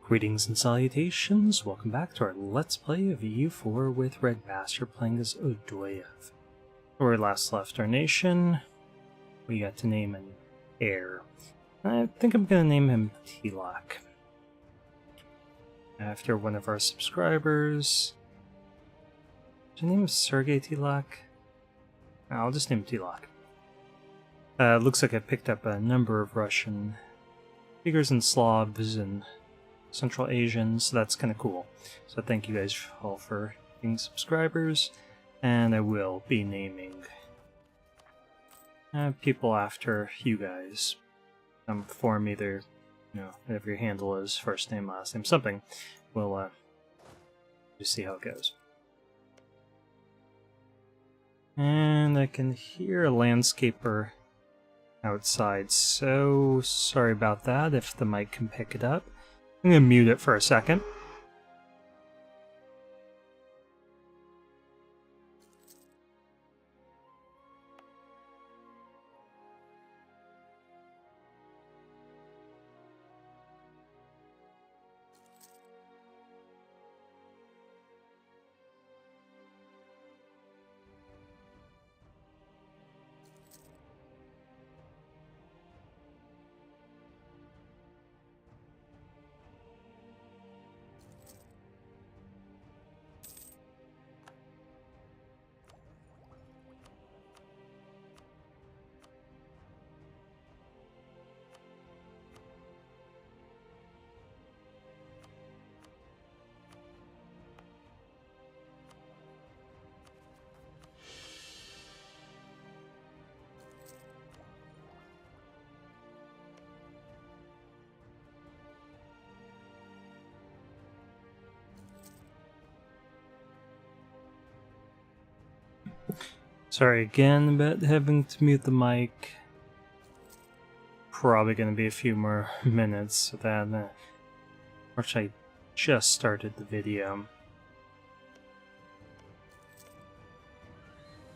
Greetings and salutations, welcome back to our Let's Play of EU4 with RedBstrd playing as Odoyev. Where we last left our nation, we got to name an heir. I think I'm going to name him Tilak. After one of our subscribers. Is his name Sergey Tilak? I'll just name him Tilak. Looks like I picked up a number of Russian speakers and Slavs and Central Asians, so that's kind of cool. So thank you guys all for being subscribers, and I will be naming people after you guys. Form either, whatever your handle is, first name, last name, something. We'll just see how it goes. And I can hear a landscaper outside, so sorry about that if the mic can pick it up. I'm going to mute it for a second. Sorry again about having to mute the mic. Probably going to be a few more minutes of that, which I just started the video.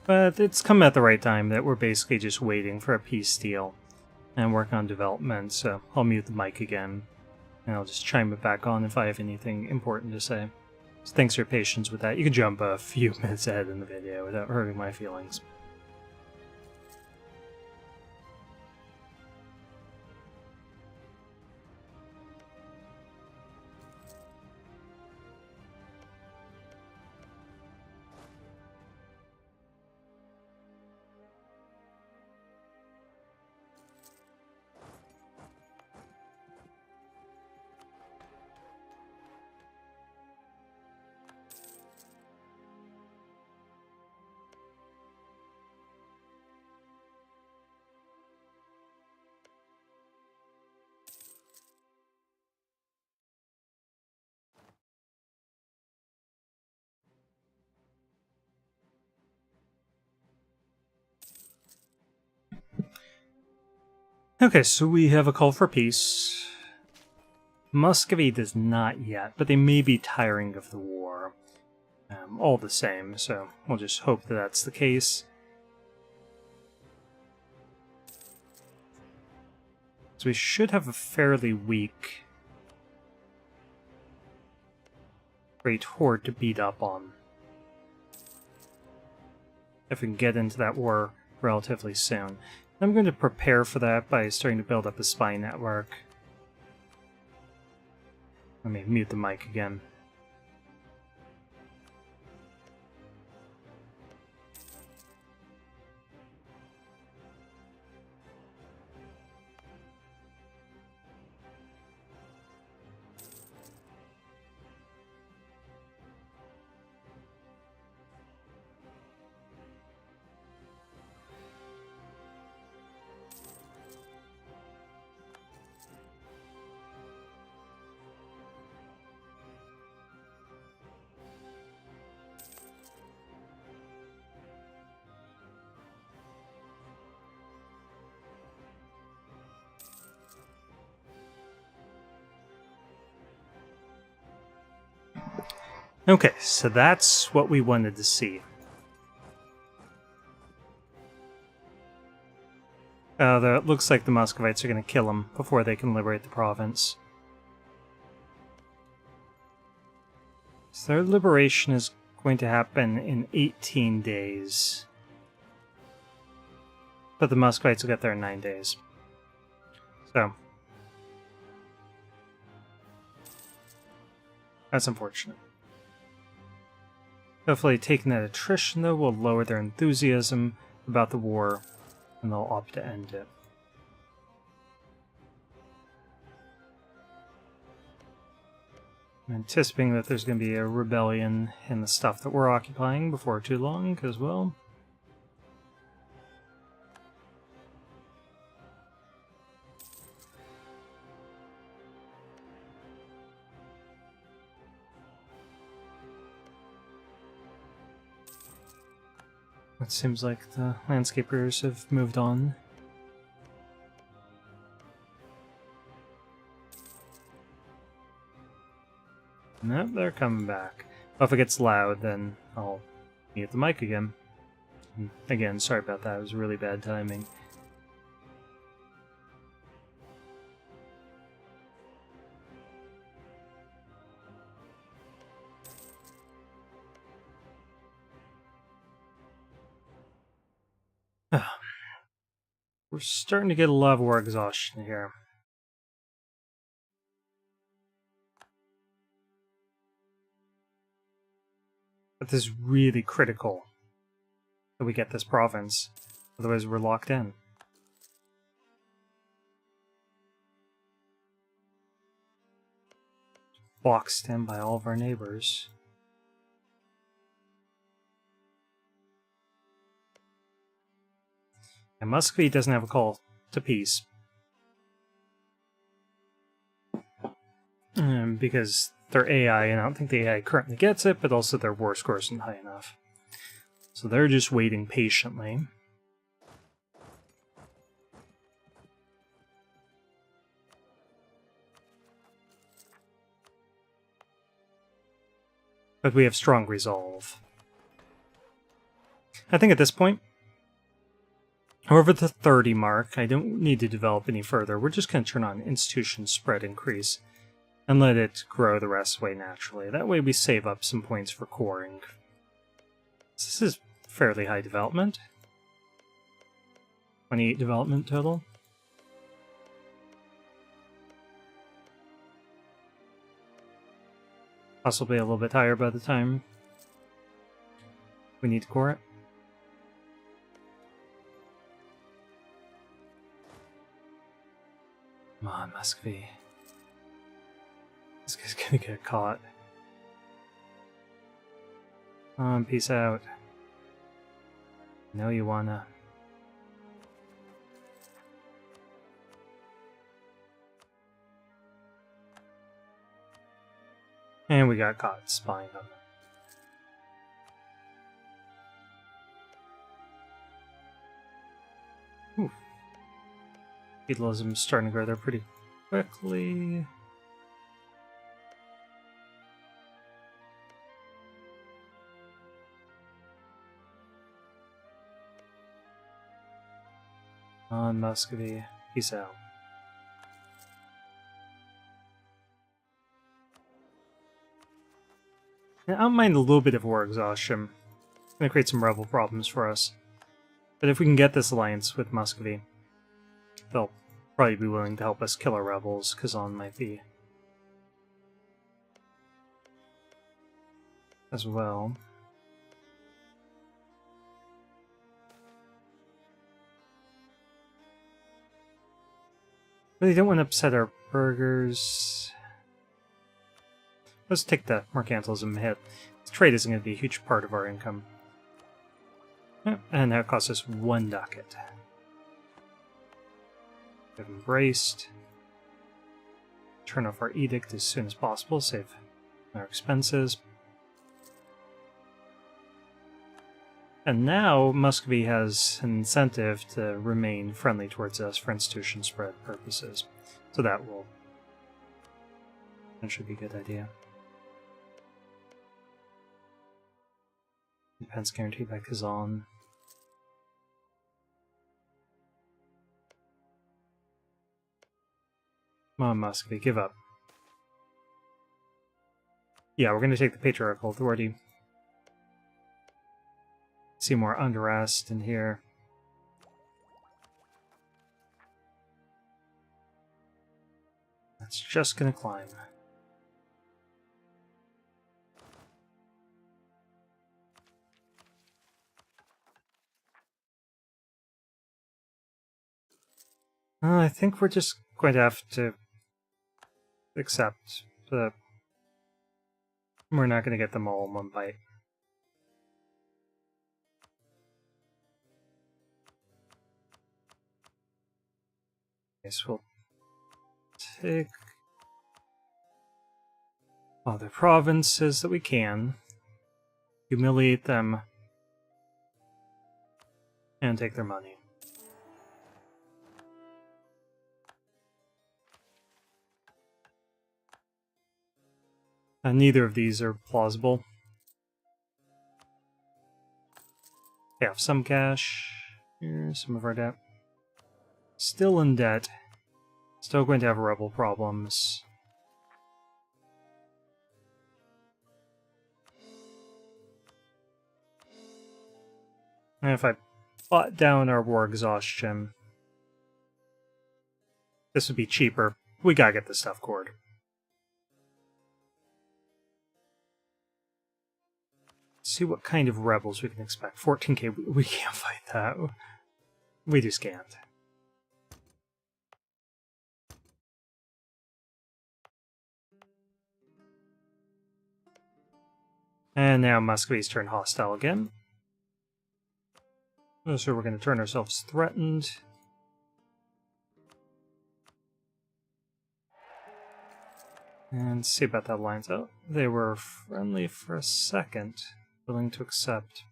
But it's come at the right time that we're basically just waiting for a peace deal and working on development, so I'll mute the mic again, and I'll just chime it back on if I have anything important to say. So thanks for your patience with that. You can jump a few minutes ahead in the video without hurting my feelings. Okay, so we have a call for peace. Muscovy does not yet, but they may be tiring of the war. All the same, so we'll just hope that that's the case. So we should have a fairly weak great horde to beat up on. If we can get into that war relatively soon. I'm going to prepare for that by starting to build up a spy network. Let me mute the mic again. Okay, so that's what we wanted to see. It looks like the Muscovites are going to kill him before they can liberate the province. So their liberation is going to happen in 18 days. But the Muscovites will get there in 9 days. So that's unfortunate. Hopefully taking that attrition, though, will lower their enthusiasm about the war, and they'll opt to end it. I'm anticipating that there's going to be a rebellion in the stuff that we're occupying before too long, as well. It seems like the landscapers have moved on. Nope, they're coming back. Well, if it gets loud, then I'll mute the mic again. And again, sorry about that, it was really bad timing. We're starting to get a lot of war exhaustion here. But this is really critical that we get this province, otherwise we're locked in. Boxed in by all of our neighbors. And Muscovy doesn't have a call to peace. Because they're AI, and I don't think the AI currently gets it, but also their war score isn't high enough. So they're just waiting patiently. But we have strong resolve. I think at this point, however, the 30 mark, I don't need to develop any further. We're just going to turn on institution spread increase and let it grow the rest of the way naturally. That way we save up some points for coring. This is fairly high development. 28 development total. Possibly a little bit higher by the time we need to core it. Come on, Muscovy. This guy's gonna get caught. Come on, peace out. No, you wanna. And we got caught spying on them. Feudalism is starting to grow there pretty quickly. On Muscovy, peace out. I don't mind a little bit of war exhaustion. It's going to create some rebel problems for us. But if we can get this alliance with Muscovy, they'll probably be willing to help us kill our rebels. Kazan might be as well. Really don't want to upset our burghers. Let's take the mercantilism hit. This trade isn't going to be a huge part of our income. And that costs us 1 ducat. We've embraced. Turn off our edict as soon as possible, save our expenses. And now Muscovy has an incentive to remain friendly towards us for institution spread purposes. So that should be a good idea. Defense guaranteed by Kazan. Come on, Muscovy, give up. Yeah, we're going to take the Patriarchal Authority. See more unrest in here. That's just going to climb. I think we're just going to have to accept that we're not going to get them all in one bite. Okay, so we'll take other provinces that we can, humiliate them, and take their money. And neither of these are plausible. We have some cash. Here's some of our debt. Still in debt. Still going to have rebel problems. And if I bought down our war exhaustion, this would be cheaper. We gotta get the stuff cored. See what kind of rebels we can expect. 14k, we can't fight that. We just can't. And now Muscovy's turned hostile again. So we're going to turn ourselves threatened. And see about that alliance. Oh, they were friendly for a second. Willing to accept.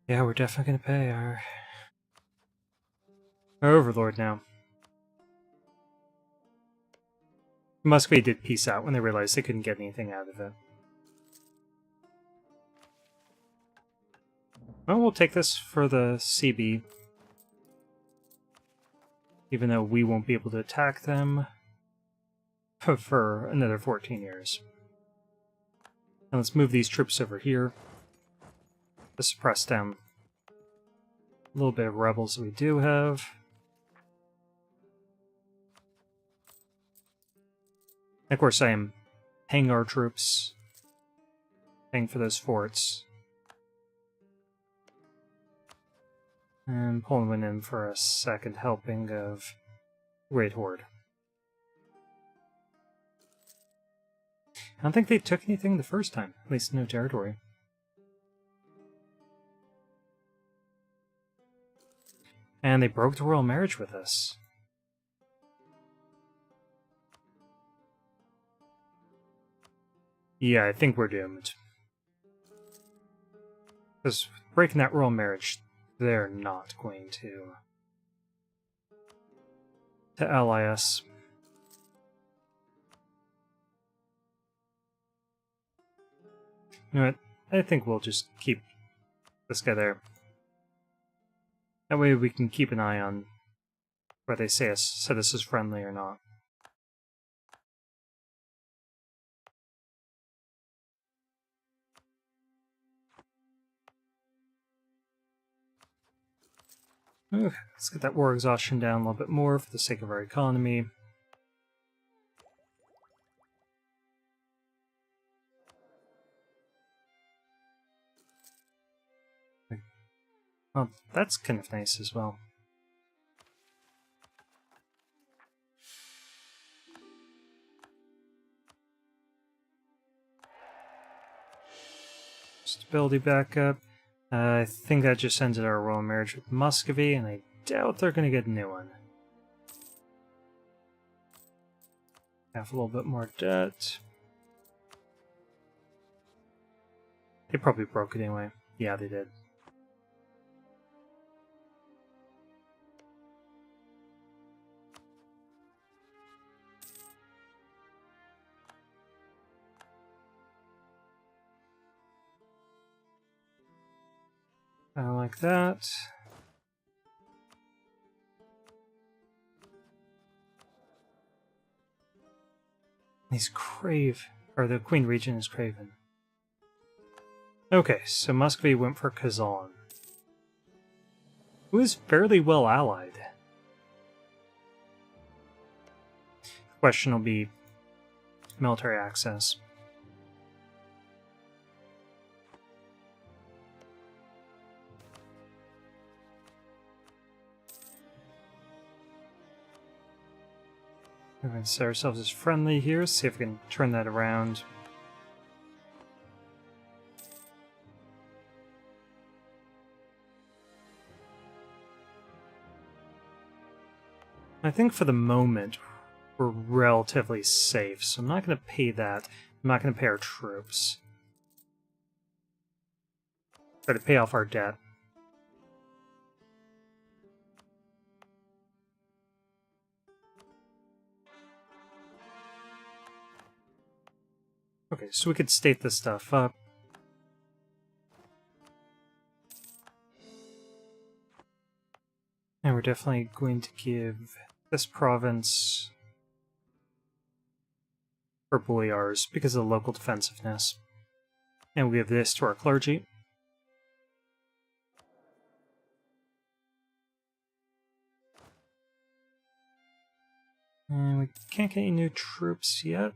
Yeah, we're definitely going to pay our overlord now. Muscovy did peace out when they realized they couldn't get anything out of it. Well, we'll take this for the CB. Even though we won't be able to attack them for another 14 years. And let's move these troops over here to suppress down a little bit of rebels that we do have. Of course, I am paying our troops, paying for those forts. And Poland went in for a second helping of Great Horde. I don't think they took anything the first time, at least no territory. And they broke the royal marriage with us. Yeah, I think we're doomed. Because breaking that royal marriage, they're not going to ally us. You know what? I think we'll just keep this guy there. That way we can keep an eye on where they say us is friendly or not. Okay, let's get that war exhaustion down a little bit more for the sake of our economy. Oh, that's kind of nice as well. Stability back up. I think that just ended our royal marriage with Muscovy, and I doubt they're going to get a new one. Have a little bit more debt. They probably broke it anyway. Yeah, they did. Like that. He's the Queen Regent is Craven. Okay, so Muscovy went for Kazan, who is fairly well allied. The question will be military access. We're going to set ourselves as friendly here, see if we can turn that around. I think for the moment, we're relatively safe, so I'm not going to pay that. I'm not going to pay our troops. Try to pay off our debt. Okay, so we could state this stuff up. And we're definitely going to give this province for boyars because of the local defensiveness. And we give this to our clergy. And we can't get any new troops yet.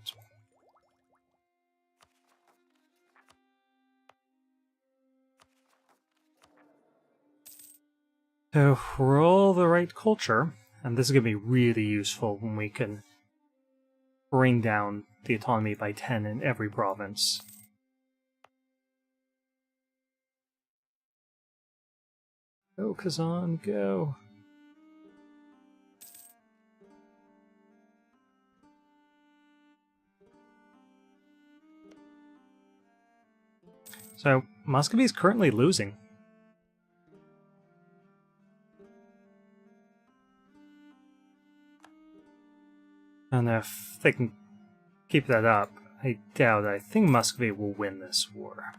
So we're all the right culture, and this is going to be really useful when we can bring down the autonomy by 10 in every province. Go, Kazan, go. So, Muscovy is currently losing. And if they can keep that up, I doubt it. I think Muscovy will win this war.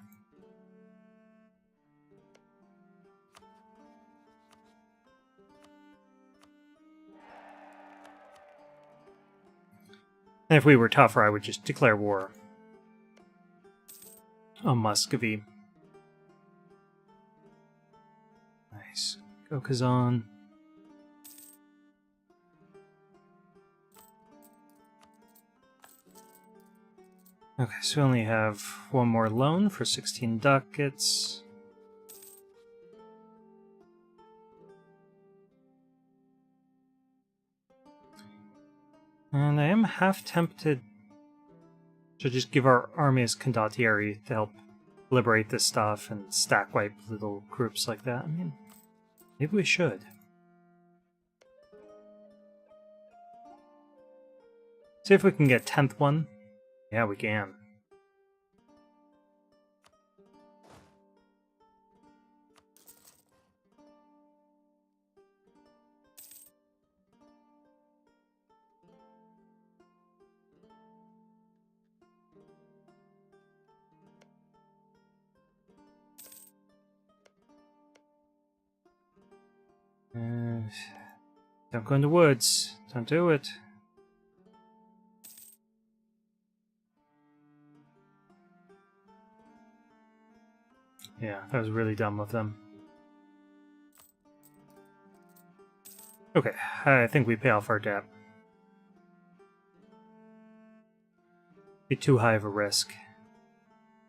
And if we were tougher, I would just declare war on Muscovy. Nice. Go Kazan. Okay, so we only have one more loan for 16 ducats. And I am half tempted to just give our army as condottieri to help liberate this stuff and stack wipe little groups like that. I mean, maybe we should. See if we can get 10th one. Yeah, we can. Don't go in the woods. Don't do it. Yeah, that was really dumb of them. Okay, I think we pay off our debt. Be too high of a risk.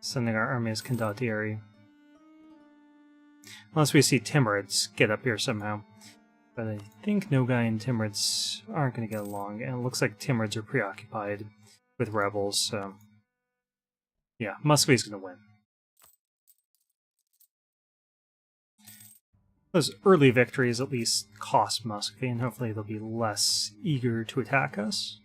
Sending our army as condottieri. Unless we see Timurids get up here somehow. But I think Nogai and Timurids aren't going to get along, and it looks like Timurids are preoccupied with rebels, so... yeah, Muscovy's going to win. Those early victories at least cost Muscovy, and hopefully they'll be less eager to attack us.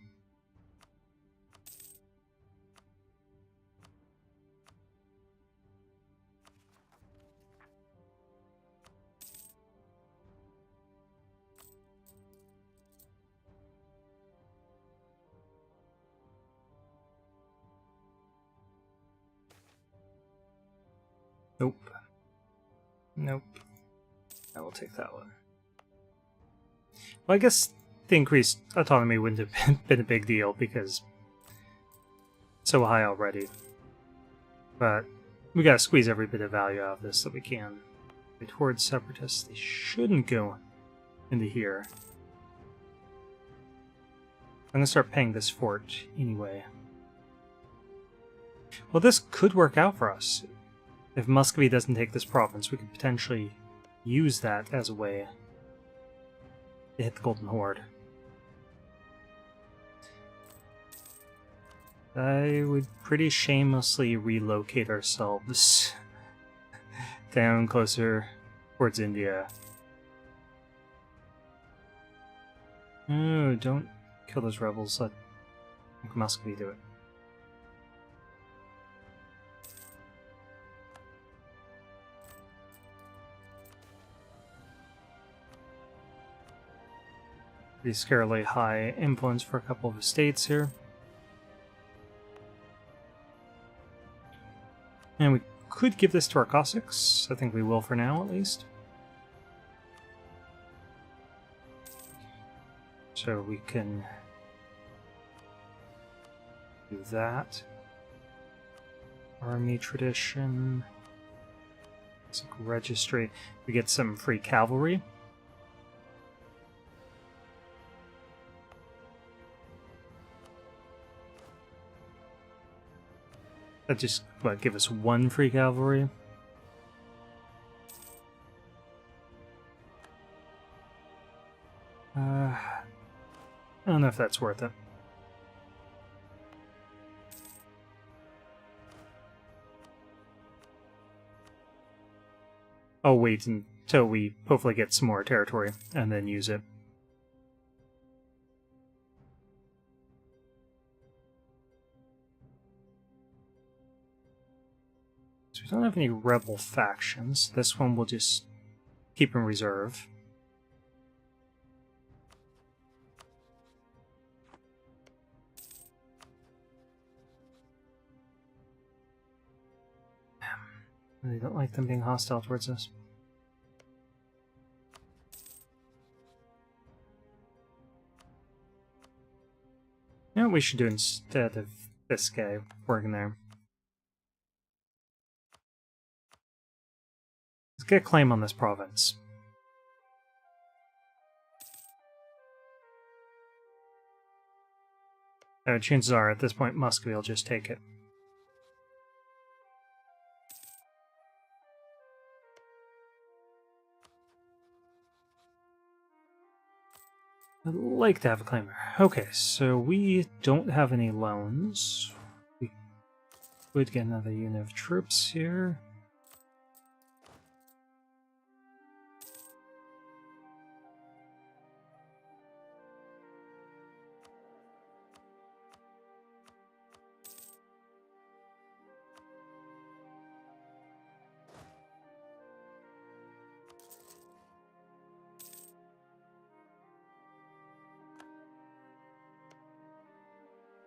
Nope. Nope. I will take that one. Well, I guess the increased autonomy wouldn't have been a big deal because it's so high already. But we gotta squeeze every bit of value out of this that we can. Towards separatists, they shouldn't go into here. I'm gonna start paying this fort anyway. Well, this could work out for us. If Muscovy doesn't take this province, we could potentially use that as a way to hit the Golden Horde. I would pretty shamelessly relocate ourselves down closer towards India. Oh, don't kill those rebels. Let Muscovy do it. Pretty scarily high influence for a couple of estates here. And we could give this to our Cossacks. I think we will for now, at least. So we can do that. Army tradition. It's like registry. We get some free cavalry. That just, what, give us one free cavalry? I don't know if that's worth it. I'll wait until we hopefully get some more territory and then use it. So we don't have any rebel factions. This one we'll just keep in reserve. I don't like them being hostile towards us. You know what we should do instead of this guy working there? Let's get a claim on this province. Chances are, at this point, Muscovy will just take it. I'd like to have a claimer. Okay, so we don't have any loans. We would get another unit of troops here.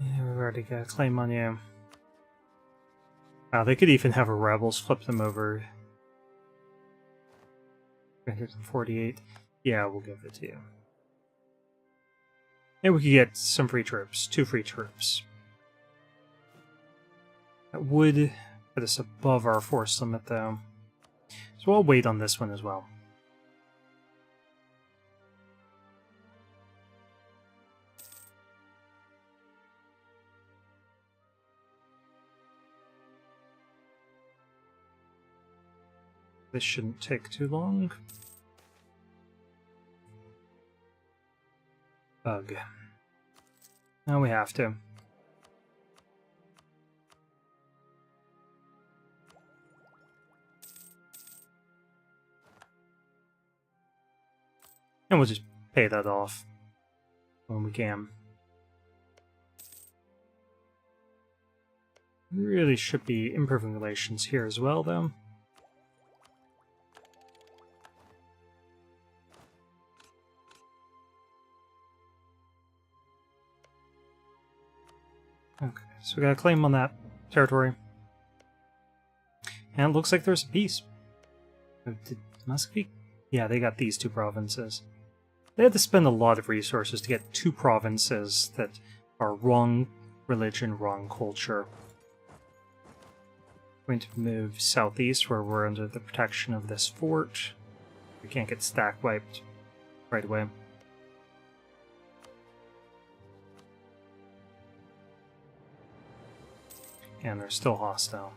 Yeah, we've already got a claim on you. Wow, they could even have a rebels flip them over. 348. Yeah, we'll give it to you. And we could get some free troops. 2 free troops. That would put us above our force limit, though. So I'll wait on this one as well. This shouldn't take too long. Bug. Now we have to. And we'll just pay that off when we can. Really should be improving relations here as well, though. Okay, so we got a claim on that territory. And it looks like there's a peace. Did Muscovy? Yeah, they got these two provinces. They had to spend a lot of resources to get two provinces that are wrong religion, wrong culture. Going to move southeast where we're under the protection of this fort. We can't get stack wiped right away. And they're still hostile.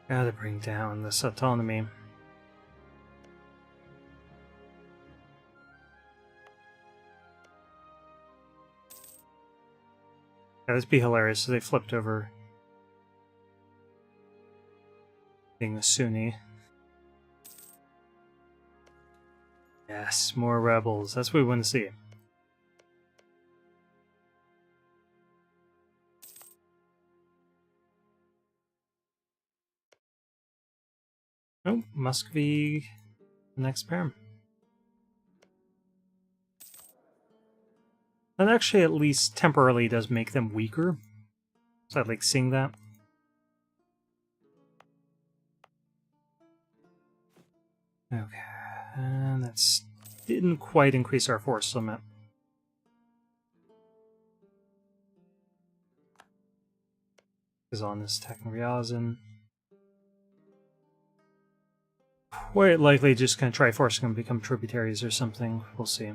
Gotta bring down this autonomy. Yeah, this would be hilarious. So they flipped over being a Sunni. Yes, more rebels. That's what we want to see. Oh, Muscovy, the next pair. That actually at least temporarily does make them weaker. So I like seeing that. Okay, and that didn't quite increase our force limit. Is on this Technoryazin. Quite likely just gonna try forcing them to become tributaries or something. We'll see.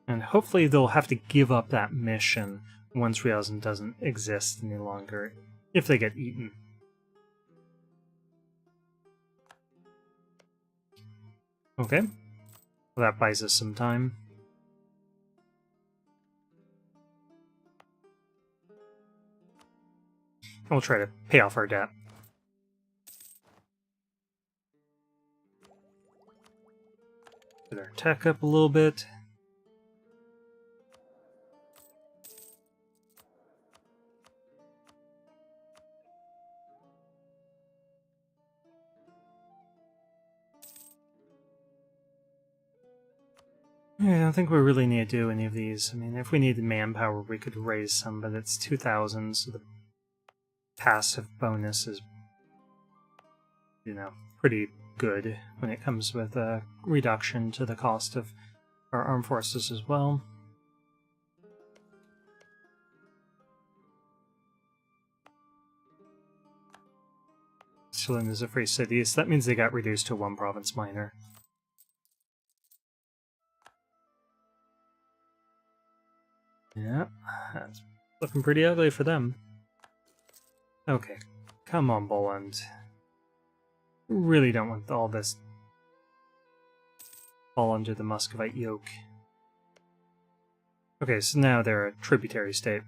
And hopefully they'll have to give up that mission once Ryazan doesn't exist any longer, if they get eaten. Okay. Well, that buys us some time. And we'll try to pay off our debt. Get our tech up a little bit. I don't think we really need to do any of these. I mean, if we needed manpower, we could raise some, but it's 2,000, so the passive bonus is, you know, pretty good when it comes with a reduction to the cost of our armed forces as well. Sicilian is a free city, so that means they got reduced to 1 province minor. Yeah, that's looking pretty ugly for them. Okay, come on, Boland. Really don't want all this fall under the Muscovite yoke. Okay, so now they're a tributary state.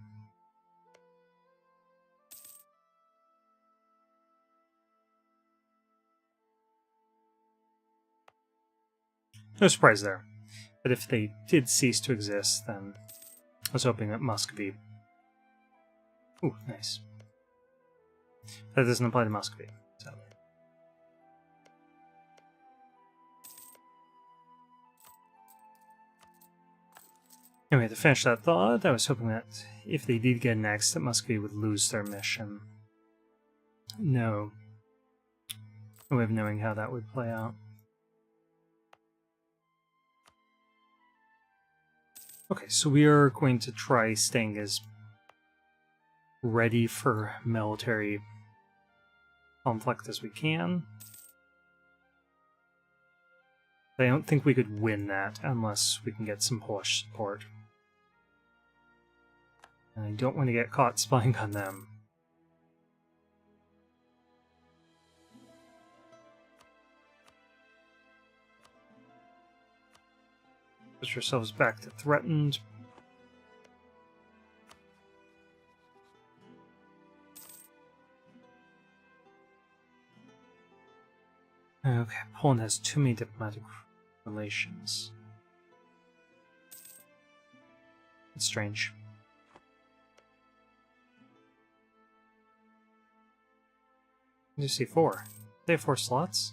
No surprise there. But if they did cease to exist, then I was hoping that Muscovy... Ooh, nice. That doesn't apply to Muscovy, sadly. Anyway, to finish that thought, I was hoping that if they did get annexed, that Muscovy would lose their mission. No. No way of knowing how that would play out. Okay, so we are going to try staying as ready for military conflict as we can. But I don't think we could win that unless we can get some Polish support. And I don't want to get caught spying on them. Push ourselves back to threatened. Okay, Poland has too many diplomatic relations. It's strange. You see 4. They have 4 slots.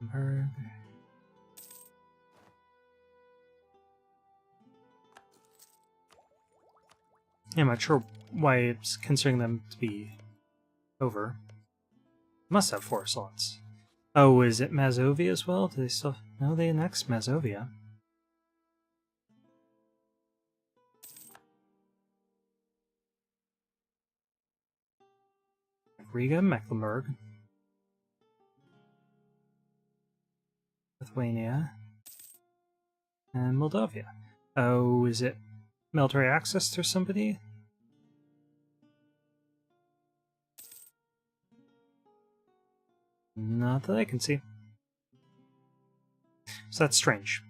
Berg. Yeah, I'm not sure why it's considering them to be over. Must have 4 slots. Oh, is it Mazovia as well? Do they still... No, they annexed Mazovia. Riga, Mecklenburg. Lithuania. And Moldavia. Oh, is it military access to somebody? Not that I can see. So that's strange.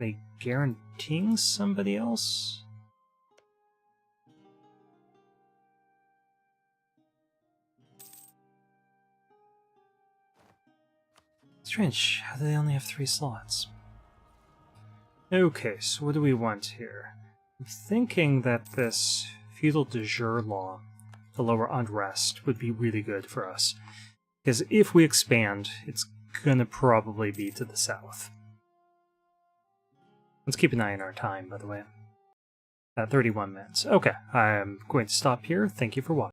They guaranteeing somebody else? Strange. How do they only have 3 slots? Okay, so what do we want here? I'm thinking that this feudal de jure law to lower unrest would be really good for us. Because if we expand, it's gonna probably be to the south. Let's keep an eye on our time, by the way. 31 minutes. Okay, I'm going to stop here. Thank you for watching.